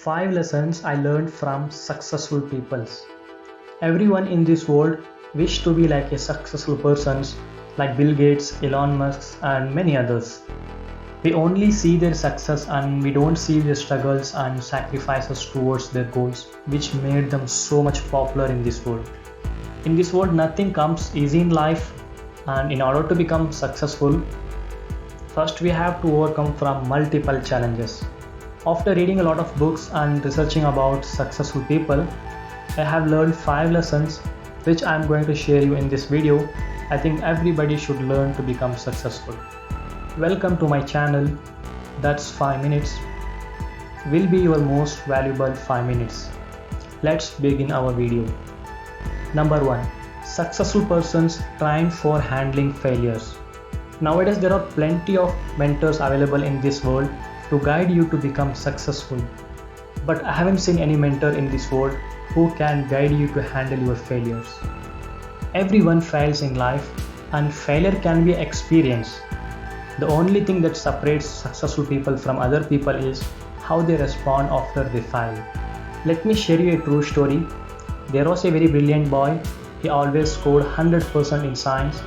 5 lessons I learned from successful peoples. Everyone in this world wish to be like a successful persons like Bill Gates, Elon Musk and many others. We only see their success and we don't see their struggles and sacrifices towards their goals which made them so much popular in this world. In this world nothing comes easy in life, and in order to become successful, first we have to overcome from multiple challenges. After reading a lot of books and researching about successful people, I have learned 5 lessons which I am going to share you in this video. I think everybody should learn to become successful. Welcome to my channel. That's 5 minutes. Will be your most valuable 5 minutes. Let's begin our video. Number 1. Successful persons train for handling failures. Nowadays there are plenty of mentors available in this world to guide you to become successful. But I haven't seen any mentor in this world who can guide you to handle your failures. Everyone fails in life and failure can be experienced. The only thing that separates successful people from other people is how they respond after they fail. Let me share you a true story. There was a very brilliant boy. He always scored 100% in science,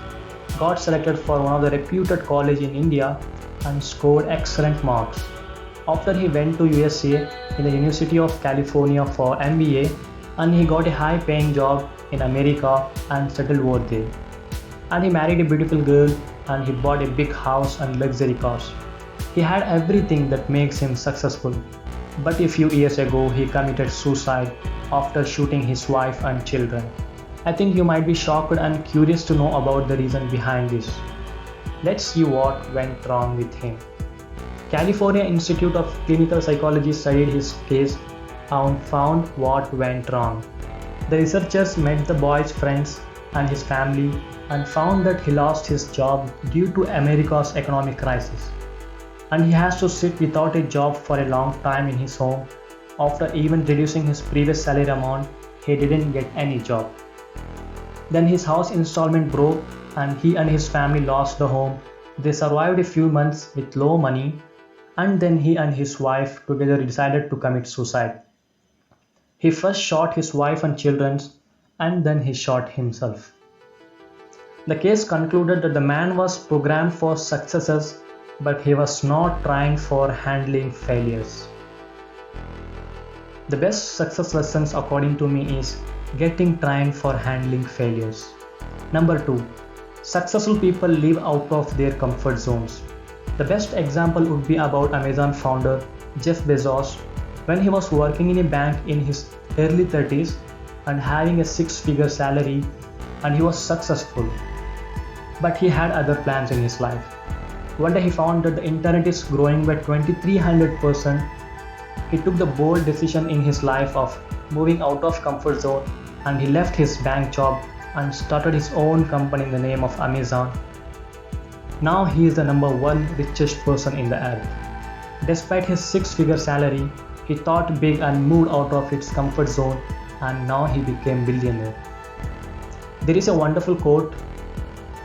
got selected for one of the reputed college in India and scored excellent marks. After he went to USA in the University of California for MBA, and he got a high paying job in America and settled over there. And he married a beautiful girl and he bought a big house and luxury cars. He had everything that makes him successful. But a few years ago he committed suicide after shooting his wife and children. I think you might be shocked and curious to know about the reason behind this. Let's see what went wrong with him. California Institute of Clinical Psychology studied his case and found what went wrong. The researchers met the boy's friends and his family and found that he lost his job due to America's economic crisis. And he has to sit without a job for a long time in his home. After even reducing his previous salary amount, he didn't get any job. Then his house installment broke and he and his family lost the home. They survived a few months with low money, and then he and his wife together decided to commit suicide. He first shot his wife and children and then he shot himself. The case concluded that the man was programmed for successes, but he was not trying for handling failures. The best success lessons according to me is getting trained for handling failures. Number 2. Successful people live out of their comfort zones. The best example would be about Amazon founder Jeff Bezos when he was working in a bank in his early 30s and having a 6-figure salary, and he was successful. But he had other plans in his life. One day he found that the internet is growing by 2300%. He took the bold decision in his life of moving out of comfort zone, and he left his bank job and started his own company in the name of Amazon. Now he is the number 1 richest person in the earth. Despite his 6-figure salary, he thought big and moved out of its comfort zone, and now he became billionaire. There is a wonderful quote: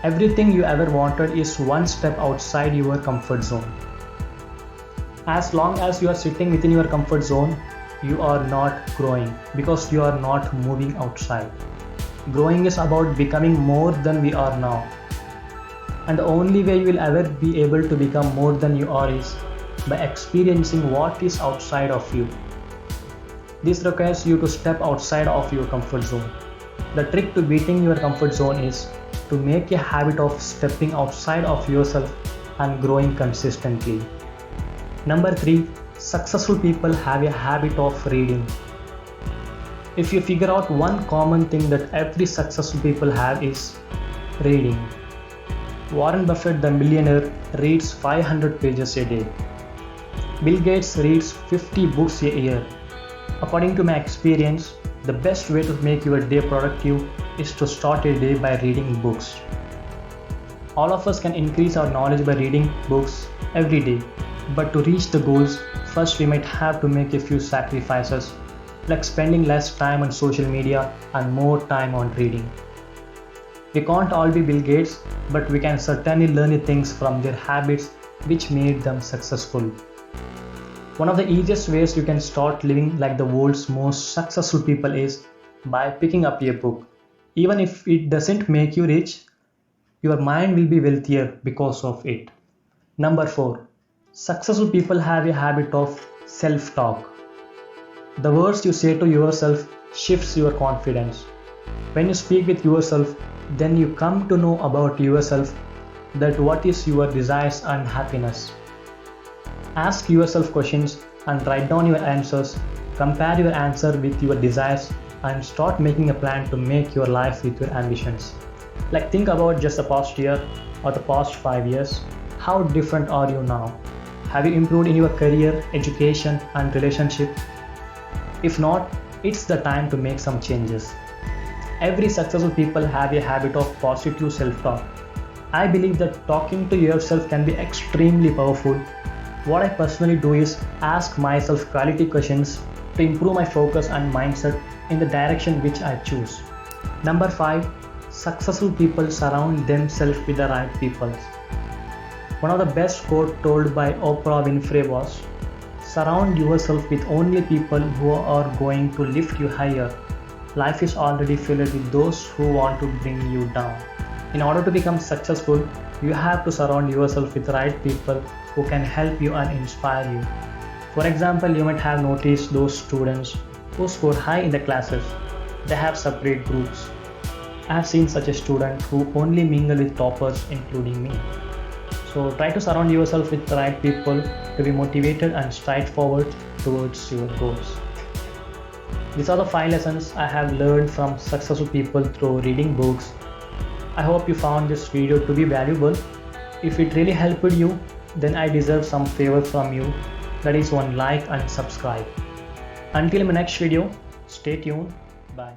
everything you ever wanted is one step outside your comfort zone. As long as you are sitting within your comfort zone, you are not growing because you are not moving outside. Growing is about becoming more than we are now. And the only way you will ever be able to become more than you are is by experiencing what is outside of you. This requires you to step outside of your comfort zone. The trick to beating your comfort zone is to make a habit of stepping outside of yourself and growing consistently. Number 3. Successful people have a habit of reading. If you figure out one common thing that every successful people have is reading. Warren Buffett, the millionaire, reads 500 pages a day. Bill Gates reads 50 books a year. According to my experience, the best way to make your day productive is to start a day by reading books. All of us can increase our knowledge by reading books every day, but to reach the goals, first we might have to make a few sacrifices, like spending less time on social media and more time on reading. We can't all be Bill Gates, but we can certainly learn things from their habits which made them successful. One of the easiest ways you can start living like the world's most successful people is by picking up a book. Even if it doesn't make you rich, your mind will be wealthier because of it. Number 4. Successful people have a habit of self-talk. The words you say to yourself shifts your confidence. When you speak with yourself, then you come to know about yourself, that what is your desires and happiness. Ask yourself questions and write down your answers. Compare your answer with your desires and start making a plan to make your life with your ambitions. Like think about just the past year or the past 5 years. How different are you now? Have you improved in your career, education and relationship? If not, it's the time to make some changes. Every successful people have a habit of positive self-talk. I believe that talking to yourself can be extremely powerful. What I personally do is ask myself quality questions to improve my focus and mindset in the direction which I choose. Number 5. Successful people surround themselves with the right people. One of the best quotes told by Oprah Winfrey was, "Surround yourself with only people who are going to lift you higher. Life is already filled with those who want to bring you down." In order to become successful, you have to surround yourself with the right people who can help you and inspire you. For example, you might have noticed those students who score high in the classes. They have separate groups. I have seen such a student who only mingle with toppers, including me. So try to surround yourself with the right people to be motivated and stride forward towards your goals. These are the 5 lessons I have learned from successful people through reading books. I hope you found this video to be valuable. If it really helped you, then I deserve some favor from you. That is one like and subscribe. Until my next video, stay tuned. Bye.